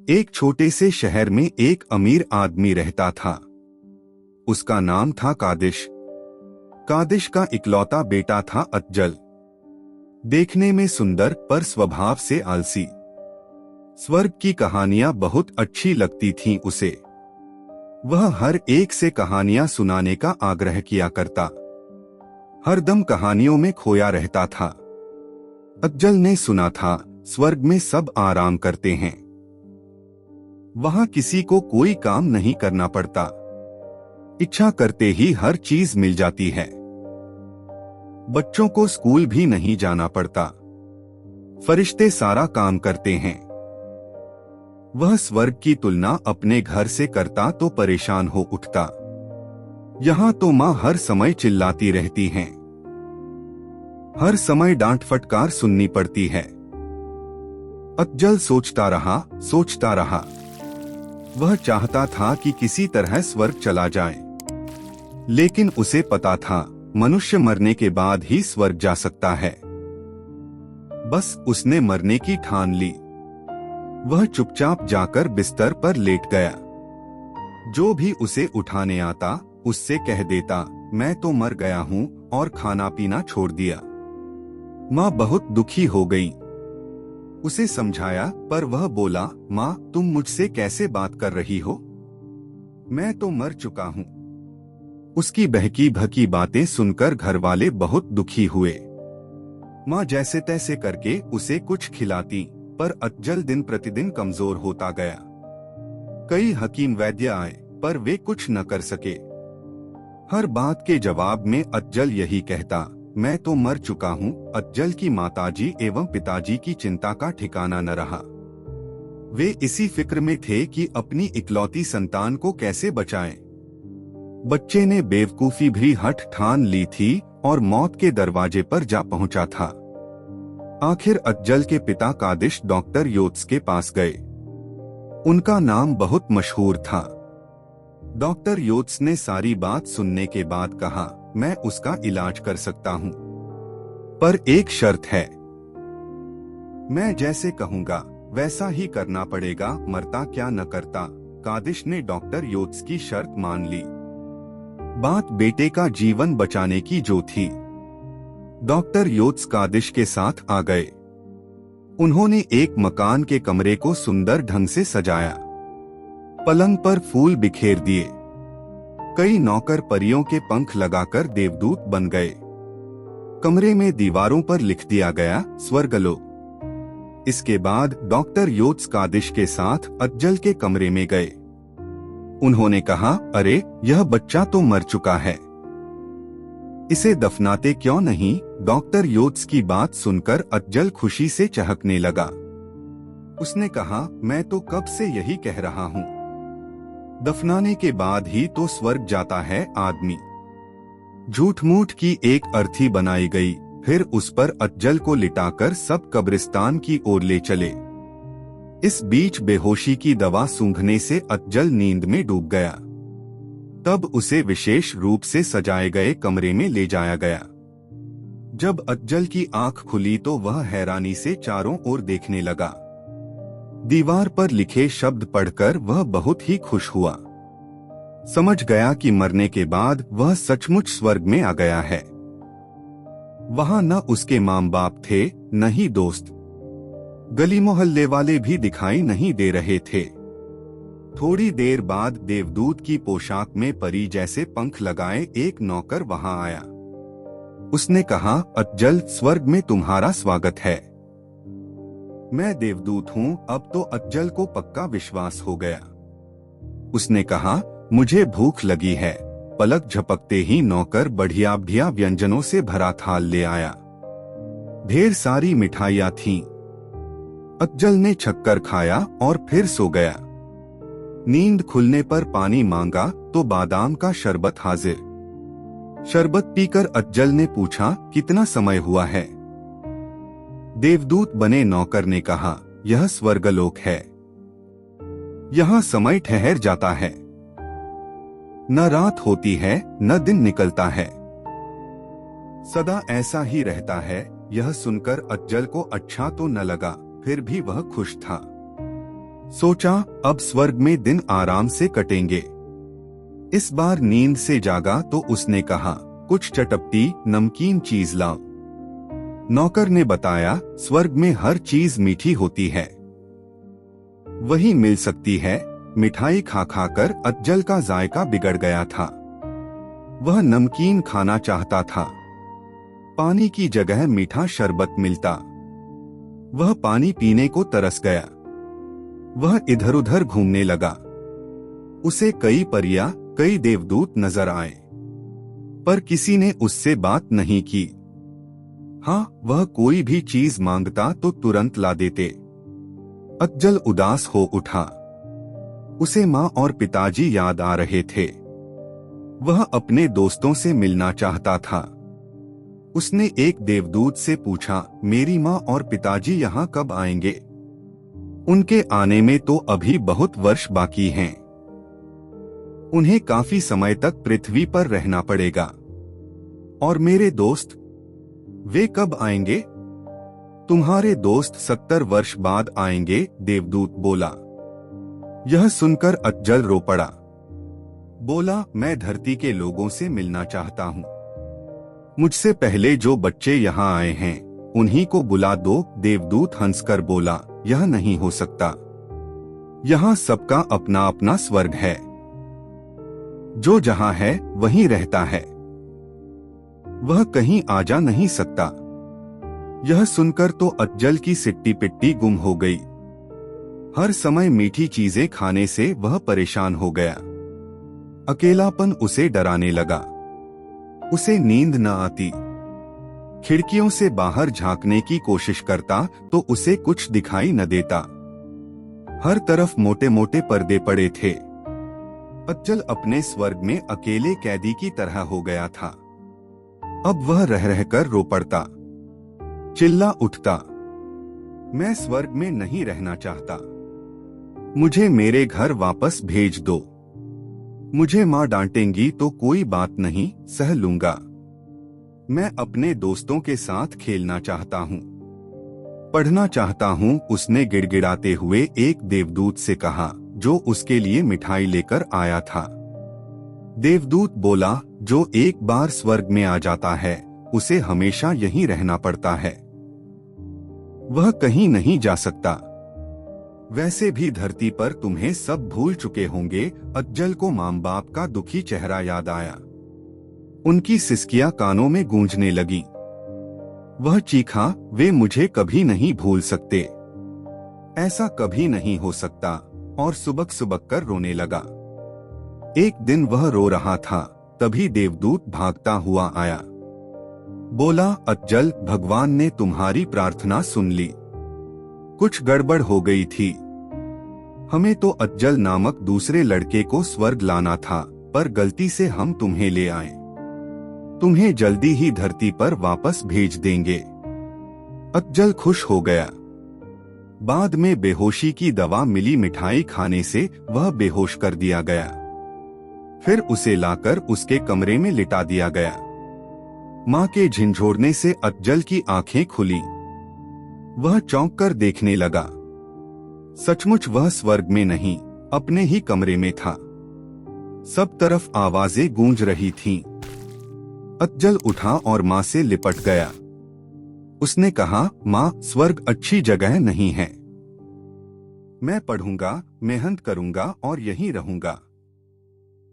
एक छोटे से शहर में एक अमीर आदमी रहता था। उसका नाम था कादिश। कादिश का इकलौता बेटा था अज्जल। देखने में सुंदर पर स्वभाव से आलसी। स्वर्ग की कहानियां बहुत अच्छी लगती थीं उसे। वह हर एक से कहानियां सुनाने का आग्रह किया करता। हरदम कहानियों में खोया रहता था। अज्जल ने सुना था स्वर्ग में सब आराम करते हैं। वहां किसी को कोई काम नहीं करना पड़ता। इच्छा करते ही हर चीज मिल जाती है। बच्चों को स्कूल भी नहीं जाना पड़ता। फरिश्ते सारा काम करते हैं। वह स्वर्ग की तुलना अपने घर से करता तो परेशान हो उठता। यहाँ तो माँ हर समय चिल्लाती रहती हैं। हर समय डांट फटकार सुननी पड़ती है। अज्जल सोचता रहा। वह चाहता था कि किसी तरह स्वर्ग चला जाए, लेकिन उसे पता था मनुष्य मरने के बाद ही स्वर्ग जा सकता है। बस उसने मरने की ठान ली। वह चुपचाप जाकर बिस्तर पर लेट गया। जो भी उसे उठाने आता उससे कह देता, मैं तो मर गया हूँ, और खाना पीना छोड़ दिया। माँ बहुत दुखी हो गई। उसे समझाया पर वह बोला, माँ तुम मुझसे कैसे बात कर रही हो? मैं तो मर चुका हूँ। उसकी बहकी भकी बातें सुनकर घरवाले बहुत दुखी हुए। माँ जैसे तैसे करके उसे कुछ खिलाती, पर अज्जल दिन प्रतिदिन कमजोर होता गया। कई हकीम वैद्य आए, पर वे कुछ न कर सके। हर बात के जवाब में अज्जल यही कहता, मैं तो मर चुका हूँ। अज्जल की माताजी एवं पिताजी की चिंता का ठिकाना न रहा। वे इसी फिक्र में थे कि अपनी इकलौती संतान को कैसे बचाएं। बच्चे ने बेवकूफी भरी हठ ठान ली थी और मौत के दरवाजे पर जा पहुंचा था। आखिर अज्जल के पिता कादिश डॉक्टर योत्स के पास गए। उनका नाम बहुत मशहूर था। डॉक्टर योत्स ने सारी बात सुनने के बाद कहा, मैं उसका इलाज कर सकता हूँ, पर एक शर्त है। मैं जैसे कहूँगा वैसा ही करना पड़ेगा, मरता क्या न करता। कादिश ने डॉक्टर योत्स की शर्त मान ली। बात बेटे का जीवन बचाने की जो थी। डॉक्टर योत्स कादिश के साथ आ गए। उन्होंने एक मकान के कमरे को सुंदर ढंग से सजाया। पलंग पर फूल बिखेर दिए। कई नौकर परियों के पंख लगाकर देवदूत बन गए। कमरे में दीवारों पर लिख दिया गया, स्वर्गलोक। इसके बाद डॉक्टर योत्स कादिश के साथ अज्जल के कमरे में गए। उन्होंने कहा, अरे यह बच्चा तो मर चुका है, इसे दफनाते क्यों नहीं? डॉक्टर योत्स की बात सुनकर अज्जल खुशी से चहकने लगा। उसने कहा, मैं तो कब से यही कह रहा हूँ, दफनाने के बाद ही तो स्वर्ग जाता है आदमी। झूठ मूठ की एक अर्थी बनाई गई। फिर उस पर अज्जल को लिटाकर सब कब्रिस्तान की ओर ले चले। इस बीच बेहोशी की दवा सूंघने से अज्जल नींद में डूब गया। तब उसे विशेष रूप से सजाए गए कमरे में ले जाया गया। जब अज्जल की आंख खुली तो वह हैरानी से चारों ओर देखने लगा। दीवार पर लिखे शब्द पढ़कर वह बहुत ही खुश हुआ। समझ गया कि मरने के बाद वह सचमुच स्वर्ग में आ गया है। वहां न उसके माँ बाप थे, न ही दोस्त। गली मोहल्ले वाले भी दिखाई नहीं दे रहे थे। थोड़ी देर बाद देवदूत की पोशाक में परी जैसे पंख लगाए एक नौकर वहां आया। उसने कहा, अज्जल स्वर्ग में तुम्हारा स्वागत है। मैं देवदूत हूँ। अब तो अज्जल को पक्का विश्वास हो गया। उसने कहा, मुझे भूख लगी है। पलक झपकते ही नौकर बढ़िया बढ़िया व्यंजनों से भरा थाल ले आया। ढेर सारी मिठाइयाँ थीं। अज्जल ने छक्कर खाया और फिर सो गया। नींद खुलने पर पानी मांगा तो बादाम का शरबत हाजिर। शरबत पीकर अज्जल ने पूछा, कितना समय हुआ है? देवदूत बने नौकर ने कहा, यह स्वर्गलोक है। यहाँ समय ठहर जाता है। न रात होती है न दिन निकलता है। सदा ऐसा ही रहता है। यह सुनकर अज्जल को अच्छा तो न लगा, फिर भी वह खुश था। सोचा अब स्वर्ग में दिन आराम से कटेंगे। इस बार नींद से जागा तो उसने कहा, कुछ चटपटी नमकीन चीज लाओ। नौकर ने बताया, स्वर्ग में हर चीज मीठी होती है, वही मिल सकती है। मिठाई खा खाकर अज्जल का जायका बिगड़ गया था। वह नमकीन खाना चाहता था। पानी की जगह मीठा शरबत मिलता। वह पानी पीने को तरस गया। वह इधर उधर घूमने लगा। उसे कई परियां, कई देवदूत नजर आए, पर किसी ने उससे बात नहीं की। हाँ, वह कोई भी चीज मांगता तो तुरंत ला देते। अज्जल उदास हो उठा। उसे माँ और पिताजी याद आ रहे थे। वह अपने दोस्तों से मिलना चाहता था। उसने एक देवदूत से पूछा, मेरी माँ और पिताजी यहाँ कब आएंगे? उनके आने में तो अभी बहुत वर्ष बाकी हैं। उन्हें काफी समय तक पृथ्वी पर रहना पड़ेगा। और मेरे दोस्त, वे कब आएंगे? तुम्हारे दोस्त 70 वर्ष बाद आएंगे, देवदूत बोला। यह सुनकर अज्जल रो पड़ा। बोला, मैं धरती के लोगों से मिलना चाहता हूँ। मुझसे पहले जो बच्चे यहाँ आए हैं, उन्हीं को बुला दो। देवदूत हंसकर बोला, यह नहीं हो सकता। यहाँ सबका अपना अपना स्वर्ग है। जो जहाँ है वहीं रहता है। वह कहीं आ जा नहीं सकता। यह सुनकर तो अज्जल की सिट्टी पिट्टी गुम हो गई। हर समय मीठी चीजें खाने से वह परेशान हो गया। अकेलापन उसे डराने लगा। उसे नींद न आती। खिड़कियों से बाहर झांकने की कोशिश करता तो उसे कुछ दिखाई न देता। हर तरफ मोटे मोटे पर्दे पड़े थे। अज्जल अपने स्वर्ग में अकेले कैदी की तरह हो गया था। अब वह रह रहकर रो पड़ता, चिल्ला उठता, मैं स्वर्ग में नहीं रहना चाहता। मुझे मेरे घर वापस भेज दो। मुझे माँ डांटेंगी तो कोई बात नहीं, सह लूंगा। मैं अपने दोस्तों के साथ खेलना चाहता हूँ, पढ़ना चाहता हूँ। उसने गिड़गिड़ाते हुए एक देवदूत से कहा, जो उसके लिए मिठाई लेकर आया था। देवदूत बोला, जो एक बार स्वर्ग में आ जाता है, उसे हमेशा यहीं रहना पड़ता है। वह कहीं नहीं जा सकता। वैसे भी धरती पर तुम्हें सब भूल चुके होंगे। अज्जल को माँ बाप का दुखी चेहरा याद आया। उनकी सिसकियां कानों में गूंजने लगी। वह चीखा, वे मुझे कभी नहीं भूल सकते। ऐसा कभी नहीं हो सकता। और सुबक सुबक कर रोने लगा। एक दिन वह रो रहा था, तभी देवदूत भागता हुआ आया। बोला, अज्जल, भगवान ने तुम्हारी प्रार्थना सुन ली। कुछ गड़बड़ हो गई थी। हमें तो अज्जल नामक दूसरे लड़के को स्वर्ग लाना था, पर गलती से हम तुम्हें ले आए। तुम्हें जल्दी ही धरती पर वापस भेज देंगे। अज्जल खुश हो गया। बाद में बेहोशी की दवा मिली। मिठाई खाने से वह बेहोश कर दिया गया। फिर उसे लाकर उसके कमरे में लिटा दिया गया। माँ के झिंझोड़ने से अज्जल की आंखें खुली। वह चौंक कर देखने लगा। सचमुच वह स्वर्ग में नहीं, अपने ही कमरे में था। सब तरफ आवाजें गूंज रही थीं। अज्जल उठा और माँ से लिपट गया। उसने कहा, माँ, स्वर्ग अच्छी जगह नहीं है। मैं पढ़ूंगा, मेहनत करूंगा और यहीं रहूंगा।